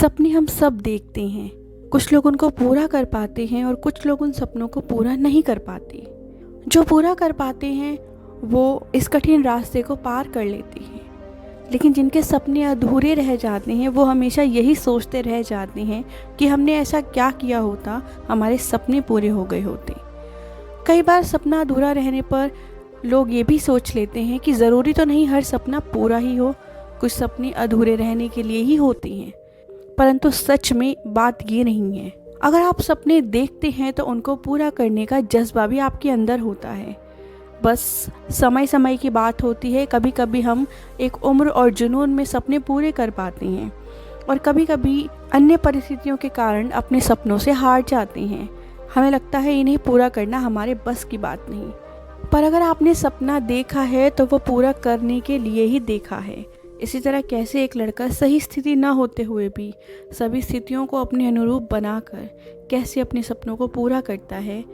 सपने हम सब देखते हैं। कुछ लोग उनको पूरा कर पाते हैं और कुछ लोग उन सपनों को पूरा नहीं कर पाते। जो पूरा कर पाते हैं वो इस कठिन रास्ते को पार कर लेते हैं, लेकिन जिनके सपने अधूरे रह जाते हैं वो हमेशा यही सोचते रह जाते हैं कि हमने ऐसा क्या किया होता हमारे सपने पूरे हो गए होते। कई बार सपना अधूरा रहने पर लोग ये भी सोच लेते हैं कि ज़रूरी तो नहीं हर सपना पूरा ही हो, कुछ सपने अधूरे रहने के लिए ही होते हैं। परंतु सच में बात ये नहीं है। अगर आप सपने देखते हैं तो उनको पूरा करने का जज्बा भी आपके अंदर होता है। बस समय समय की बात होती है। कभी कभी हम एक उम्र और जुनून में सपने पूरे कर पाते हैं और कभी कभी अन्य परिस्थितियों के कारण अपने सपनों से हार जाते हैं। हमें लगता है इन्हें पूरा करना हमारे बस की बात नहीं। पर अगर आपने सपना देखा है तो वो पूरा करने के लिए ही देखा है। इसी तरह कैसे एक लड़का सही स्थिति न होते हुए भी सभी स्थितियों को अपने अनुरूप बनाकर कैसे अपने सपनों को पूरा करता है,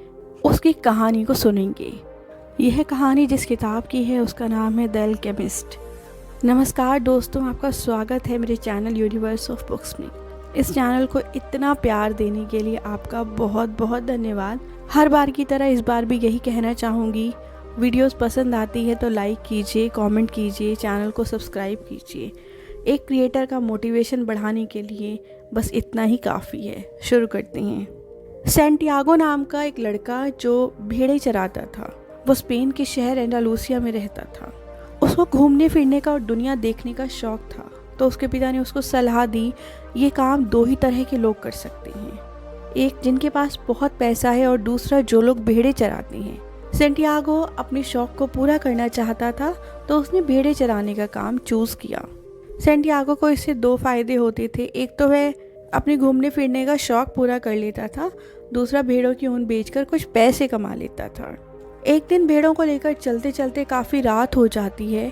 उसकी कहानी को सुनेंगे। यह कहानी जिस किताब की है उसका नाम है द अल्केमिस्ट। नमस्कार दोस्तों, आपका स्वागत है मेरे चैनल यूनिवर्स ऑफ बुक्स में। इस चैनल को इतना प्यार देने के लिए आपका बहुत बहुत धन्यवाद। हर बार की तरह इस बार भी यही कहना चाहूँगी, वीडियोस पसंद आती है तो लाइक कीजिए, कमेंट कीजिए, चैनल को सब्सक्राइब कीजिए। एक क्रिएटर का मोटिवेशन बढ़ाने के लिए बस इतना ही काफ़ी है। शुरू करते हैं। सैंटियागो नाम का एक लड़का जो भेड़ें चराता था, वो स्पेन के शहर एंडालूसिया में रहता था। उसको घूमने फिरने का और दुनिया देखने का शौक था, तो उसके पिता ने उसको सलाह दी, ये काम दो ही तरह के लोग कर सकते हैं, एक जिनके पास बहुत पैसा है और दूसरा जो लोग भेड़ें चराते हैं। सैंटियागो अपने शौक को पूरा करना चाहता था, तो उसने भेड़ें चराने का काम चूज़ किया। सैंटियागो को इससे दो फायदे होते थे। एक तो वह अपने घूमने फिरने का शौक पूरा कर लेता था, दूसरा भेड़ों की ऊन बेचकर कुछ पैसे कमा लेता था। एक दिन भेड़ों को लेकर चलते चलते काफ़ी रात हो जाती है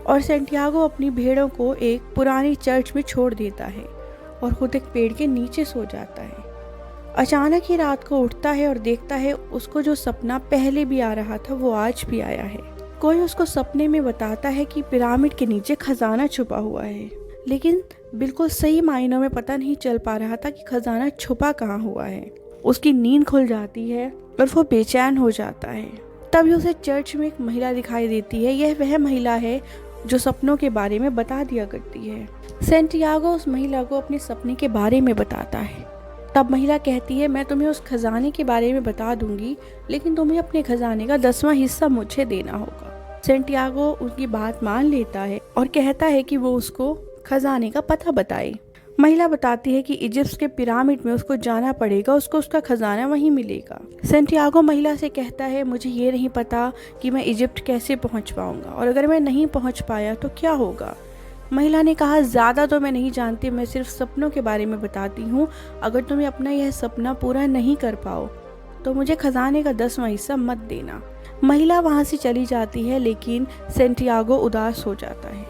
और सैंटियागो अपनी भेड़ों को एक पुरानी चर्च में छोड़ देता है और खुद एक पेड़ के नीचे सो जाता है। अचानक ही रात को उठता है और देखता है उसको जो सपना पहले भी आ रहा था वो आज भी आया है। कोई उसको सपने में बताता है कि पिरामिड के नीचे खजाना छुपा हुआ है, लेकिन बिल्कुल सही मायनों में पता नहीं चल पा रहा था कि खजाना छुपा कहाँ हुआ है। उसकी नींद खुल जाती है और वो बेचैन हो जाता है। तभी उसे चर्च में एक महिला दिखाई देती है। यह वह महिला है जो सपनों के बारे में बता दिया करती है। सैंटियागो उस महिला को अपने सपने के बारे में बताता है। तब महिला कहती है, मैं तुम्हें उस खजाने के बारे में बता दूंगी, लेकिन तुम्हें अपने खजाने का 10वां हिस्सा मुझे देना होगा। सैंटियागो उनकी बात मान लेता है और कहता है कि वो उसको खजाने का पता बताए। महिला बताती है कि इजिप्ट के पिरामिड में उसको जाना पड़ेगा, उसको उसका खजाना वहीं मिलेगा। सैंटियागो महिला से कहता है, मुझे ये नहीं पता कि मैं इजिप्ट कैसे पहुंच पाऊंगा, और अगर मैं नहीं पहुंच पाया तो क्या होगा। महिला ने कहा, ज़्यादा तो मैं नहीं जानती, मैं सिर्फ सपनों के बारे में बताती हूँ। अगर तुम्हें अपना यह सपना पूरा नहीं कर पाओ तो मुझे खजाने का 10वां हिस्सा मत देना। महिला वहाँ से चली जाती है, लेकिन सैंटियागो उदास हो जाता है।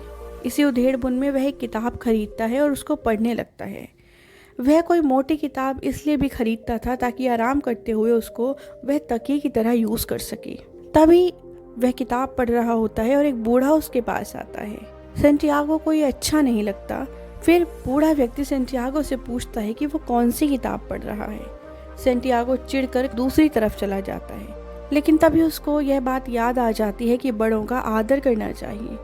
इसी उधेड़-बुन में वह एक किताब खरीदता है और उसको पढ़ने लगता है। वह कोई मोटी किताब इसलिए भी खरीदता था ताकि आराम करते हुए उसको वह तकिए की तरह यूज़ कर सके। तभी वह किताब पढ़ रहा होता है और एक बूढ़ा उसके पास आता है। सैंटियागो को ये अच्छा नहीं लगता। फिर बूढ़ा व्यक्ति सैंटियागो से पूछता है कि वो कौन सी किताब पढ़ रहा है। सैंटियागो चिढ़कर दूसरी तरफ चला जाता है, लेकिन तभी उसको यह बात याद आ जाती है कि बड़ों का आदर करना चाहिए।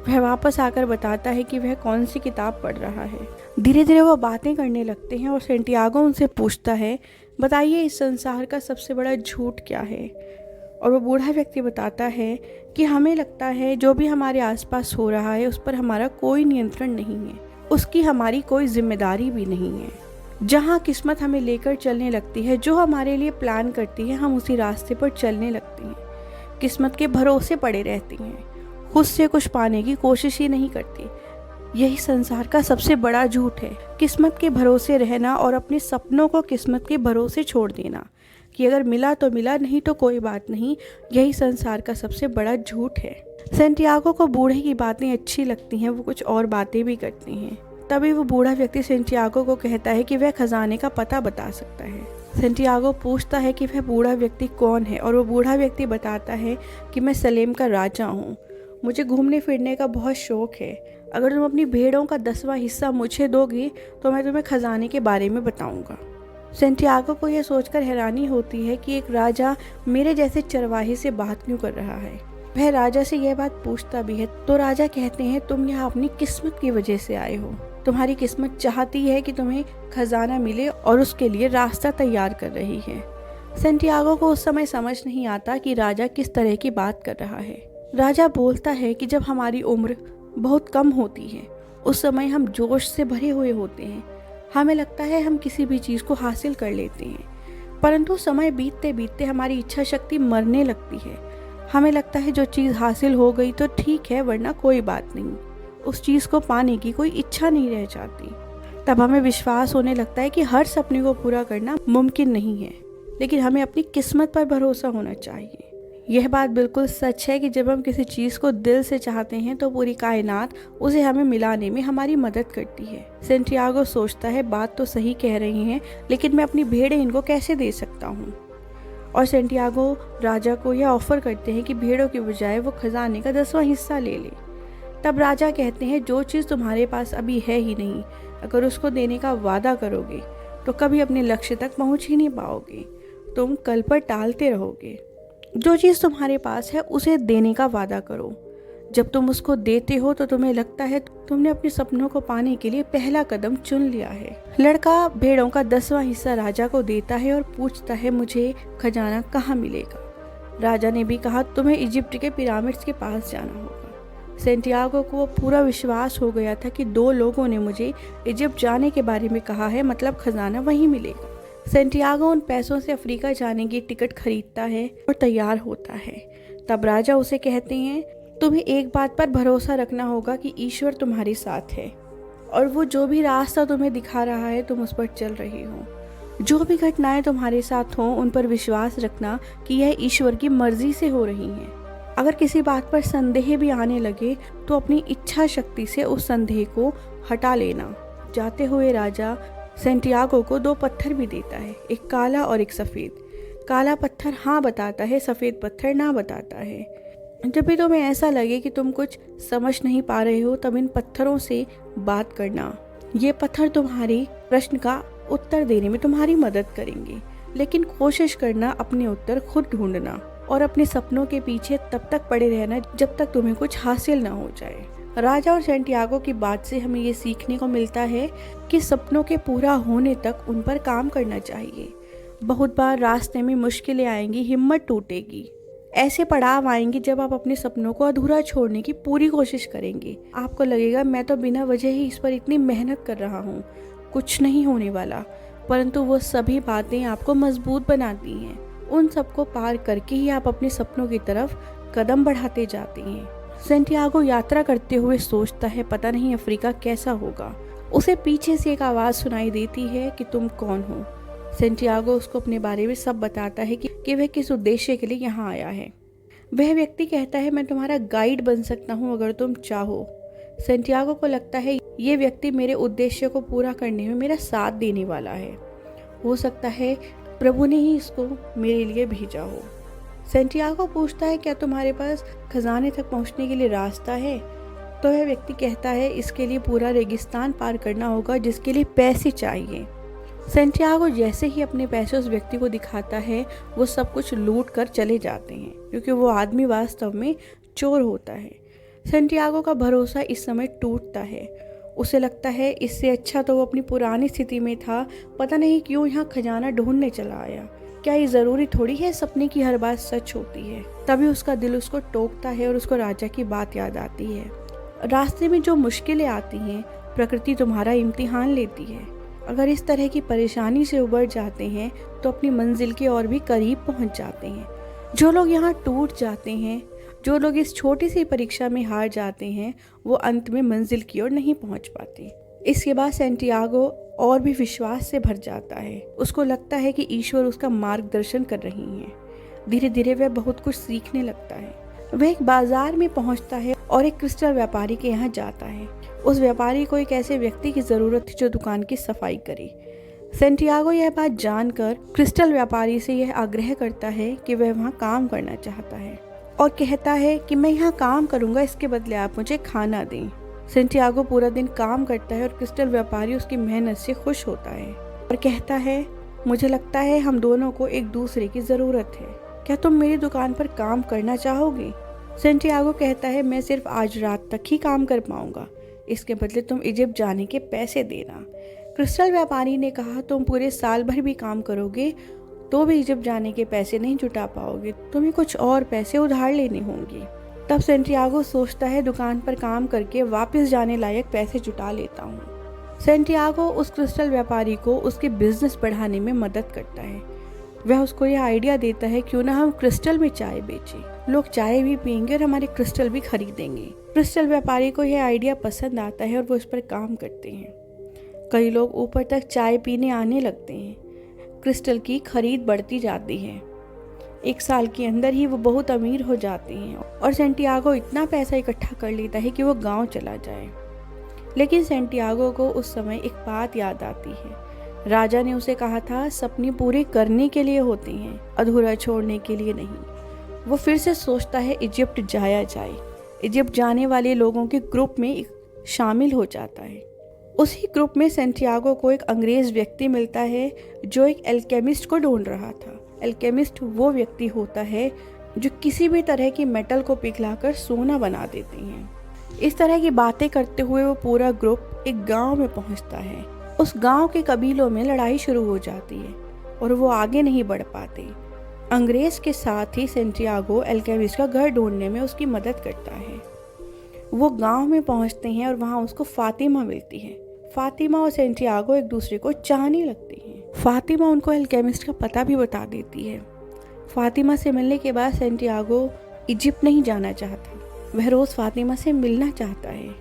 वह वापस आकर बताता है कि वह कौन सी किताब पढ़ रहा है। धीरे धीरे वो बातें करने लगते हैं और सैंटियागो उनसे पूछता है, बताइए इस संसार का सबसे बड़ा झूठ क्या है। और वो बूढ़ा व्यक्ति बताता है कि हमें लगता है जो भी हमारे आसपास हो रहा है उस पर हमारा कोई नियंत्रण नहीं है, उसकी हमारी कोई जिम्मेदारी भी नहीं है। जहाँ किस्मत हमें लेकर चलने लगती है, जो हमारे लिए प्लान करती है, हम उसी रास्ते पर चलने लगते हैं। किस्मत के भरोसे पड़े रहते हैं, खुद से कुछ पाने की कोशिश ही नहीं करती। यही संसार का सबसे बड़ा झूठ है, किस्मत के भरोसे रहना और अपने सपनों को किस्मत के भरोसे छोड़ देना कि अगर मिला तो मिला, नहीं तो कोई बात नहीं। यही संसार का सबसे बड़ा झूठ है। सैंटियागो को बूढ़े की बातें अच्छी लगती हैं, वो कुछ और बातें भी करती हैं। तभी वो बूढ़ा व्यक्ति सैंटियागो को कहता है कि वह खजाने का पता बता सकता है। सैंटियागो पूछता है कि वह बूढ़ा व्यक्ति कौन है, और वो बूढ़ा व्यक्ति बताता है कि मैं सलेम का राजा हूँ, मुझे घूमने फिरने का बहुत शौक है, अगर तुम अपनी भेड़ों का 10वां हिस्सा मुझे दोगे तो मैं तुम्हें खजाने के बारे में बताऊंगा। सेंटियागो को यह सोचकर हैरानी होती है कि एक राजा मेरे जैसे चरवाहे से बात क्यों कर रहा है। वह राजा से यह बात पूछता भी है तो राजा कहते हैं, तुम यहाँ अपनी किस्मत की वजह से आए हो। तुम्हारी किस्मत चाहती है कि तुम्हें खजाना मिले और उसके लिए रास्ता तैयार कर रही है। सेंटियागो को उस समय समझ नहीं आता कि राजा किस तरह की बात कर रहा है। राजा बोलता है कि जब हमारी उम्र बहुत कम होती है उस समय हम जोश से भरे हुए होते हैं। हमें लगता है हम किसी भी चीज़ को हासिल कर लेते हैं, परंतु समय बीतते बीतते हमारी इच्छा शक्ति मरने लगती है। हमें लगता है जो चीज़ हासिल हो गई तो ठीक है, वरना कोई बात नहीं। उस चीज़ को पाने की कोई इच्छा नहीं रह जाती। तब हमें विश्वास होने लगता है कि हर सपने को पूरा करना मुमकिन नहीं है, लेकिन हमें अपनी किस्मत पर भरोसा होना चाहिए। यह बात बिल्कुल सच है कि जब हम किसी चीज़ को दिल से चाहते हैं तो पूरी कायनात उसे हमें मिलाने में हमारी मदद करती है। सेंटियागो सोचता है, बात तो सही कह रही हैं, लेकिन मैं अपनी भेड़ें इनको कैसे दे सकता हूँ। और सेंटियागो राजा को यह ऑफर करते हैं कि भेड़ों के बजाय वो खजाने का 10वां हिस्सा ले ले। तब राजा कहते हैं, जो चीज़ तुम्हारे पास अभी है ही नहीं, अगर उसको देने का वादा करोगे तो कभी अपने लक्ष्य तक पहुँच ही नहीं पाओगे। तुम कल पर टालते रहोगे। जो चीज़ तुम्हारे पास है उसे देने का वादा करो। जब तुम उसको देते हो तो तुम्हें लगता है तुमने अपने सपनों को पाने के लिए पहला कदम चुन लिया है। लड़का भेड़ों का 10वां हिस्सा राजा को देता है और पूछता है, मुझे खजाना कहाँ मिलेगा। राजा ने भी कहा, तुम्हें इजिप्ट के पिरामिड्स के पास जाना होगा। सेंटियागो को पूरा विश्वास हो गया था कि 2 लोगों ने मुझे इजिप्ट जाने के बारे में कहा है, मतलब खजाना वहीं मिलेगा। सेंटियागो उन पैसों से अफ्रीका जाने की टिकट खरीदता है और तैयार होता है। तब राजा उसे कहते हैं, तुम्हें एक बात पर भरोसा रखना होगा कि ईश्वर तुम्हारे साथ है और वो जो भी रास्ता तुम्हें दिखा रहा है तुम उस पर चल रहे हो। जो भी घटनाएं तुम्हारे साथ हों उन पर विश्वास रखना कि यह ईश्वर की मर्जी से हो रही हैं। अगर किसी बात पर संदेह भी आने लगे तो अपनी इच्छा शक्ति से उस संदेह को हटा लेना। जाते हुए राजा सेंटियागो को 2 पत्थर भी देता है, एक काला और एक सफ़ेद। काला पत्थर हाँ बताता है, सफ़ेद पत्थर ना बताता है। जब भी तुम्हें ऐसा लगे कि तुम कुछ समझ नहीं पा रहे हो तब इन पत्थरों से बात करना। ये पत्थर तुम्हारे प्रश्न का उत्तर देने में तुम्हारी मदद करेंगे, लेकिन कोशिश करना अपने उत्तर खुद ढूंढना और अपने सपनों के पीछे तब तक पड़े रहना जब तक तुम्हें कुछ हासिल ना हो जाए। राजा और सेंटियागो की बात से हमें ये सीखने को मिलता है कि सपनों के पूरा होने तक उन पर काम करना चाहिए। बहुत बार रास्ते में मुश्किलें आएंगी, हिम्मत टूटेगी, ऐसे पड़ाव आएंगे जब आप अपने सपनों को अधूरा छोड़ने की पूरी कोशिश करेंगे। आपको लगेगा मैं तो बिना वजह ही इस पर इतनी मेहनत कर रहा हूँ, कुछ नहीं होने वाला, परंतु वो सभी बातें आपको मजबूत बनाती हैं। उन सबको पार करके ही आप अपने सपनों की तरफ कदम बढ़ाते जाते हैं। सेंटियागो यात्रा करते हुए सोचता है, पता नहीं अफ्रीका कैसा होगा। उसे पीछे से एक आवाज़ सुनाई देती है कि तुम कौन हो। सेंटियागो उसको अपने बारे में सब बताता है कि वह किस उद्देश्य के लिए यहाँ आया है। वह व्यक्ति कहता है, मैं तुम्हारा गाइड बन सकता हूँ अगर तुम चाहो। सेंटियागो को लगता है ये व्यक्ति मेरे उद्देश्य को पूरा करने में मेरा साथ देने वाला है। हो सकता है प्रभु ने ही इसको मेरे लिए भेजा हो। सेंटियागो पूछता है, क्या तुम्हारे पास खजाने तक पहुँचने के लिए रास्ता है? तो वह व्यक्ति कहता है, इसके लिए पूरा रेगिस्तान पार करना होगा जिसके लिए पैसे चाहिए। सेंटियागो जैसे ही अपने पैसे उस व्यक्ति को दिखाता है वो सब कुछ लूट कर चले जाते हैं, क्योंकि वो आदमी वास्तव में चोर होता है। सेंटियागो का भरोसा इस समय टूटता है। उसे लगता है इससे अच्छा तो वो अपनी पुरानी स्थिति में था, पता नहीं क्यों यहाँ खजाना ढूंढने चला आया। क्या ये ज़रूरी थोड़ी है सपने की हर बात सच होती है? तभी उसका दिल उसको टोकता है और उसको राजा की बात याद आती है। रास्ते में जो मुश्किलें आती हैं, प्रकृति तुम्हारा इम्तिहान लेती है। अगर इस तरह की परेशानी से उबर जाते हैं तो अपनी मंजिल के और भी करीब पहुंच जाते हैं। जो लोग यहाँ टूट जाते हैं, जो लोग इस छोटी सी परीक्षा में हार जाते हैं, वो अंत में मंजिल की ओर नहीं पहुंच पाते। इसके बाद सेंटियागो और भी विश्वास से भर जाता है। उसको लगता है कि ईश्वर उसका मार्गदर्शन कर रही हैं। धीरे धीरे वह बहुत कुछ सीखने लगता है। वह एक बाजार में पहुंचता है और एक क्रिस्टल व्यापारी के यहाँ जाता है। उस व्यापारी को एक ऐसे व्यक्ति की ज़रूरत थी जो दुकान की सफाई करे। सेंटियागो यह बात जानकर क्रिस्टल व्यापारी से यह आग्रह करता है कि वह वहाँ काम करना चाहता है और कहता है कि मैं यहाँ काम करूँगा, इसके बदले आप मुझे खाना दें। सेंटियागो पूरा दिन काम करता है और क्रिस्टल व्यापारी उसकी मेहनत से खुश होता है और कहता है, मुझे लगता है हम दोनों को एक दूसरे की ज़रूरत है। क्या तुम मेरी दुकान पर काम करना चाहोगे? सेंटियागो कहता है, मैं सिर्फ आज रात तक ही काम कर पाऊंगा, इसके बदले तुम इजिप्ट जाने के पैसे देना। क्रिस्टल व्यापारी ने कहा, तुम पूरे साल भर भी काम करोगे तो भी इजिप्ट जाने के पैसे नहीं जुटा पाओगे, तुम्हें कुछ और पैसे उधार लेने होंगे। तब सेंटियागो सोचता है, दुकान पर काम करके वापस जाने लायक पैसे जुटा लेता हूँ। सेंटियागो उस क्रिस्टल व्यापारी को उसके बिजनेस बढ़ाने में मदद करता है। वह उसको यह आइडिया देता है, क्यों ना हम क्रिस्टल में चाय बेचें, लोग चाय भी पियेंगे और हमारे क्रिस्टल भी खरीदेंगे। क्रिस्टल व्यापारी को यह आइडिया पसंद आता है और वो इस पर काम करते हैं। कई लोग ऊपर तक चाय पीने आने लगते हैं। क्रिस्टल की खरीद बढ़ती जाती है। एक साल के अंदर ही वो बहुत अमीर हो जाते हैं और सेंटियागो इतना पैसा इकट्ठा कर लेता है कि वो गांव चला जाए। लेकिन सेंटियागो को उस समय एक बात याद आती है। राजा ने उसे कहा था, सपने पूरे करने के लिए होते हैं, अधूरा छोड़ने के लिए नहीं। वो फिर से सोचता है इजिप्ट जाया जाए। इजिप्ट जाने वाले लोगों के ग्रुप में शामिल हो जाता है। उसी ग्रुप में सेंटियागो को एक अंग्रेज व्यक्ति मिलता है जो एक एल्केमिस्ट को ढूंढ रहा था। एल्केमिस्ट वो व्यक्ति होता है जो किसी भी तरह की मेटल को पिघलाकर सोना बना देते हैं। इस तरह की बातें करते हुए वो पूरा ग्रुप एक गांव में पहुंचता है। उस गांव के कबीलों में लड़ाई शुरू हो जाती है और वो आगे नहीं बढ़ पाते। अंग्रेज के साथ ही सेंटियागो एल्केमिस्ट का घर ढूंढने में उसकी मदद करता है। वो गांव में पहुंचते हैं और वहां उसको फातिमा मिलती है। फातिमा और सेंटियागो एक दूसरे को चाहने लगती हैं। फातिमा उनको एल्केमिस्ट का पता भी बता देती है। फातिमा से मिलने के बाद सेंटियागो इजिप्ट नहीं जाना चाहता, वह रोज़ फातिमा से मिलना चाहता है।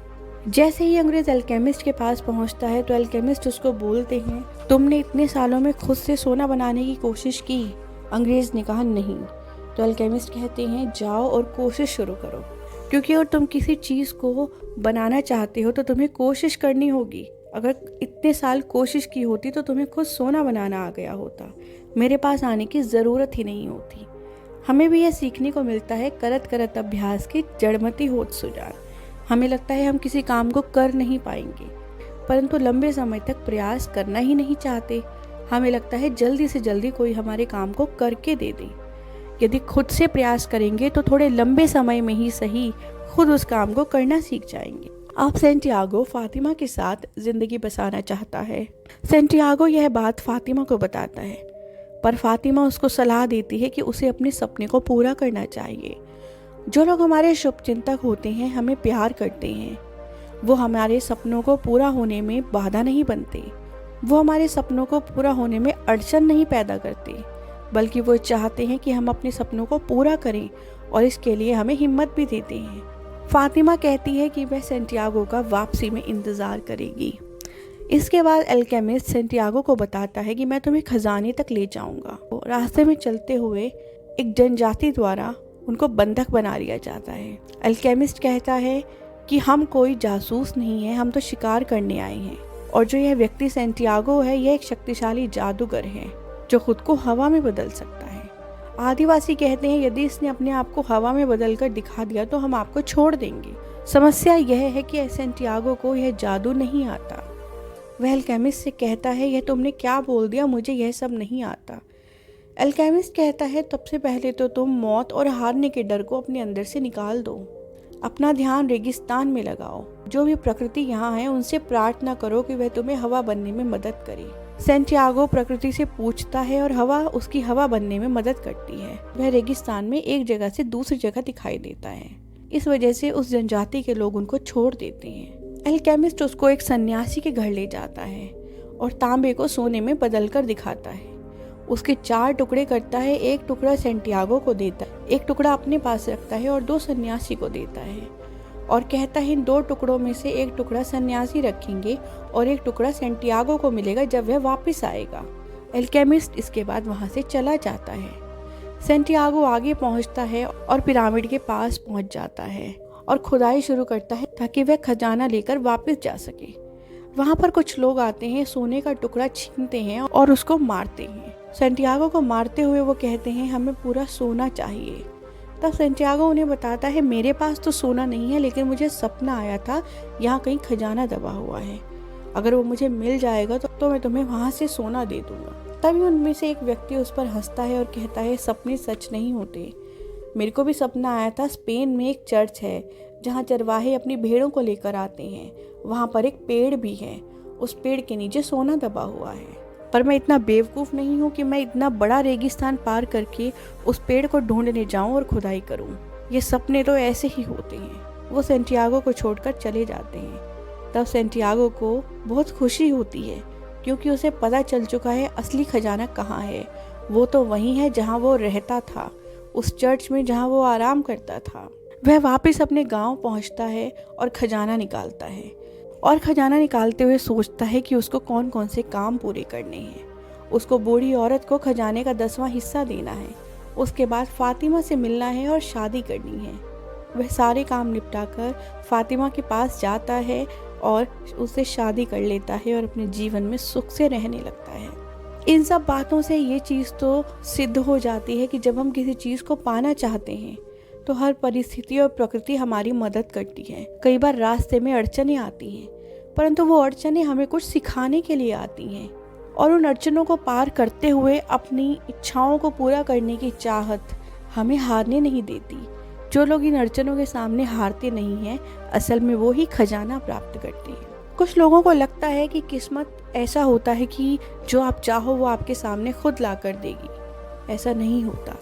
जैसे ही अंग्रेज एल्केमिस्ट के पास पहुंचता है तो एल्केमिस्ट उसको बोलते हैं, तुमने इतने सालों में खुद से सोना बनाने की कोशिश की? अंग्रेज ने कहा नहीं। तो एल्केमिस्ट कहते हैं, जाओ और कोशिश शुरू करो, क्योंकि अगर तुम किसी चीज़ को बनाना चाहते हो तो तुम्हें कोशिश करनी होगी। अगर इतने साल कोशिश की होती तो तुम्हें खुद सोना बनाना आ गया होता, मेरे पास आने की ज़रूरत ही नहीं होती। हमें भी यह सीखने को मिलता है, करत करत अभ्यास की जड़मति होत सुजान। हमें लगता है हम किसी काम को कर नहीं पाएंगे, परंतु लंबे समय तक प्रयास करना ही नहीं चाहते। हमें लगता है जल्दी से जल्दी कोई हमारे काम को करके दे दे। यदि खुद से प्रयास करेंगे तो थोड़े लंबे समय में ही सही खुद उस काम को करना सीख जाएंगे। अब सेंटियागो फातिमा के साथ जिंदगी बसाना चाहता है। सेंटियागो यह बात फातिमा को बताता है, पर फातिमा उसको सलाह देती है कि उसे अपने सपने को पूरा करना चाहिए। जो लोग हमारे शुभचिंतक होते हैं, हमें प्यार करते हैं, वो हमारे सपनों को पूरा होने में बाधा नहीं बनते। वो हमारे सपनों को पूरा होने में अड़चन नहीं पैदा करते, बल्कि वो चाहते हैं कि हम अपने सपनों को पूरा करें और इसके लिए हमें हिम्मत भी देते हैं। फातिमा कहती है कि वह सेंटियागो का वापसी में इंतज़ार करेगी। इसके बाद एल्केमिस्ट सेंटियागो को बताता है कि मैं तुम्हें खजाने तक ले जाऊंगा। रास्ते में चलते हुए एक जनजाति द्वारा उनको बंधक बना लिया जाता है। एल्केमिस्ट कहता है कि हम कोई जासूस नहीं है, हम तो शिकार करने आए हैं, और जो यह व्यक्ति सेंटियागो है, यह एक शक्तिशाली जादूगर है जो खुद को हवा में बदल सकता है। आदिवासी कहते हैं, यदि इसने अपने आप को हवा में बदलकर दिखा दिया तो हम आपको छोड़ देंगे। समस्या यह है कि सेंटियागो को यह जादू नहीं आता। वह एल्केमिस्ट से कहता है, यह तुमने क्या बोल दिया, मुझे यह सब नहीं आता। एल्केमिस्ट कहता है, सबसे पहले तो तुम मौत और हारने के डर को अपने अंदर से निकाल दो। अपना ध्यान रेगिस्तान में लगाओ। जो भी प्रकृति यहाँ है उनसे प्रार्थना करो कि वह तुम्हें हवा बनने में मदद करे। सेंटियागो प्रकृति से पूछता है और हवा उसकी हवा बनने में मदद करती है। वह रेगिस्तान में एक जगह से दूसरी जगह दिखाई देता है। इस वजह से उस जनजाति के लोग उनको छोड़ देते हैं। एल्केमिस्ट उसको एक सन्यासी के घर ले जाता है और तांबे को सोने में बदल कर दिखाता है। उसके 4 टुकड़े करता है, एक टुकड़ा सेंटियागो को देता है, एक टुकड़ा अपने पास रखता है और 2 सन्यासी को देता है, और कहता है इन 2 टुकड़ों में से एक टुकड़ा सन्यासी रखेंगे और एक टुकड़ा सेंटियागो को मिलेगा जब वह वापस आएगा। एल्केमिस्ट इसके बाद वहां से चला जाता है। सेंटियागो आगे पहुंचता है और पिरामिड के पास पहुंच जाता है और खुदाई शुरू करता है ताकि वह खजाना लेकर वापस जा सके। वहां पर कुछ लोग आते हैं, सोने का टुकड़ा छीनते हैं और उसको मारते हैं। सेंटियागो को मारते हुए वो कहते हैं, हमें पूरा सोना चाहिए। तब सैंटियागो उन्हें बताता है, मेरे पास तो सोना नहीं है, लेकिन मुझे सपना आया था यहाँ कहीं खजाना दबा हुआ है, अगर वो मुझे मिल जाएगा तो मैं तुम्हें वहाँ से सोना दे दूंगा। तभी उनमें से एक व्यक्ति उस पर हंसता है और कहता है, सपने सच नहीं होते। मेरे को भी सपना आया था, स्पेन में एक चर्च है जहाँ चरवाहे अपनी भेड़ों को लेकर आते हैं, वहाँ पर एक पेड़ भी है, उस पेड़ के नीचे सोना दबा हुआ है। पर मैं इतना बेवकूफ़ नहीं हूँ कि मैं इतना बड़ा रेगिस्तान पार करके उस पेड़ को ढूंढने जाऊँ और खुदाई करूँ। ये सपने तो ऐसे ही होते हैं। वो सैंटियागो को छोड़कर चले जाते हैं। तब सैंटियागो को बहुत खुशी होती है, क्योंकि उसे पता चल चुका है असली खजाना कहाँ है। वो तो वहीं है जहाँ वो रहता था, उस चर्च में जहाँ वो आराम करता था। वह वापस अपने गांव पहुंचता है और खजाना निकालता है, और खजाना निकालते हुए सोचता है कि उसको कौन कौन से काम पूरे करने हैं। उसको बूढ़ी औरत को खजाने का 10वां हिस्सा देना है, उसके बाद फातिमा से मिलना है और शादी करनी है। वह सारे काम निपटाकर फातिमा के पास जाता है और उससे शादी कर लेता है और अपने जीवन में सुख से रहने लगता है। इन सब बातों से ये चीज़ तो सिद्ध हो जाती है कि जब हम किसी चीज़ को पाना चाहते हैं तो हर परिस्थिति और प्रकृति हमारी मदद करती है। कई बार रास्ते में अड़चनें आती हैं, परंतु वो अड़चनें हमें कुछ सिखाने के लिए आती हैं, और उन अड़चनों को पार करते हुए अपनी इच्छाओं को पूरा करने की चाहत हमें हारने नहीं देती। जो लोग इन अड़चनों के सामने हारते नहीं हैं, असल में वो ही खजाना प्राप्त करते हैं। कुछ लोगों को लगता है कि किस्मत ऐसा होता है कि जो आप चाहो वो आपके सामने खुद ला कर देगी। ऐसा नहीं होता।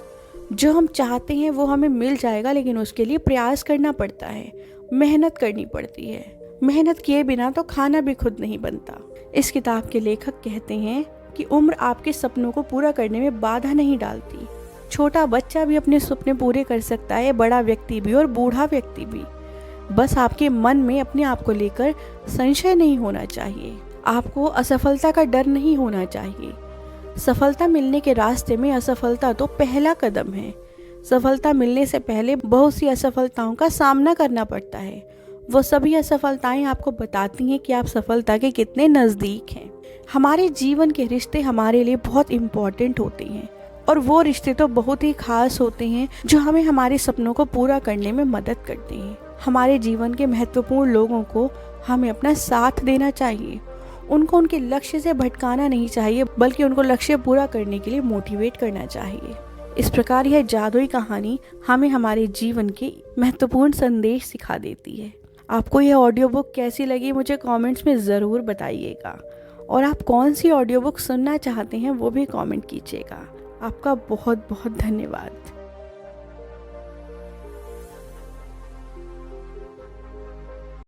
जो हम चाहते हैं वो हमें मिल जाएगा, लेकिन उसके लिए प्रयास करना पड़ता है, मेहनत करनी पड़ती है। मेहनत किए बिना तो खाना भी खुद नहीं बनता। इस किताब के लेखक कहते हैं कि उम्र आपके सपनों को पूरा करने में बाधा नहीं डालती। छोटा बच्चा भी अपने सपने पूरे कर सकता है, बड़ा व्यक्ति भी और बूढ़ा व्यक्ति भी। बस आपके मन में अपने आप को लेकर संशय नहीं होना चाहिए। आपको असफलता का डर नहीं होना चाहिए। सफलता मिलने के रास्ते में असफलता तो पहला कदम है। सफलता मिलने से पहले बहुत सी असफलताओं का सामना करना पड़ता है। वो सभी असफलताएं आपको बताती हैं कि आप सफलता के कितने नज़दीक हैं। हमारे जीवन के रिश्ते हमारे लिए बहुत इम्पोर्टेंट होते हैं, और वो रिश्ते तो बहुत ही खास होते हैं जो हमें हमारे सपनों को पूरा करने में मदद करते हैं। हमारे जीवन के महत्वपूर्ण लोगों को हमें अपना साथ देना चाहिए। उनको उनके लक्ष्य से भटकाना नहीं चाहिए, बल्कि उनको लक्ष्य पूरा करने के लिए मोटिवेट करना चाहिए। इस प्रकार यह जादुई कहानी हमें हमारे जीवन के महत्वपूर्ण संदेश सिखा देती है। आपको यह ऑडियो बुक कैसी लगी मुझे कमेंट्स में ज़रूर बताइएगा, और आप कौन सी ऑडियो बुक सुनना चाहते हैं वो भी कमेंट कीजिएगा। आपका बहुत बहुत धन्यवाद।